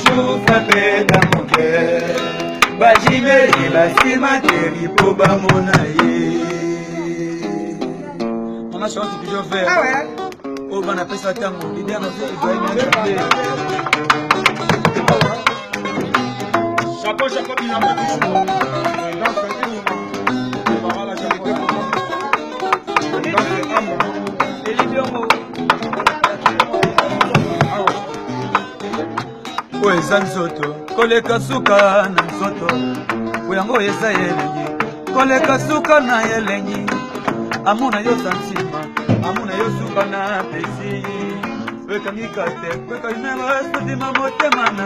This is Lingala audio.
bashuka peta moke bajimeli basimateri po bamona ye mama chanti toujours faire ah ouais o bana pesa tango l'idée no se doit être chapeau chapeau il a pas toujours dans ce film voilà la charité pour et l'idiomo eza nzoto koleka suka na nzoto oyango eza elengi koleka suka na elengi amona yo santima amona yo suka na pesi wekangika te wekainelo esotima motema nanga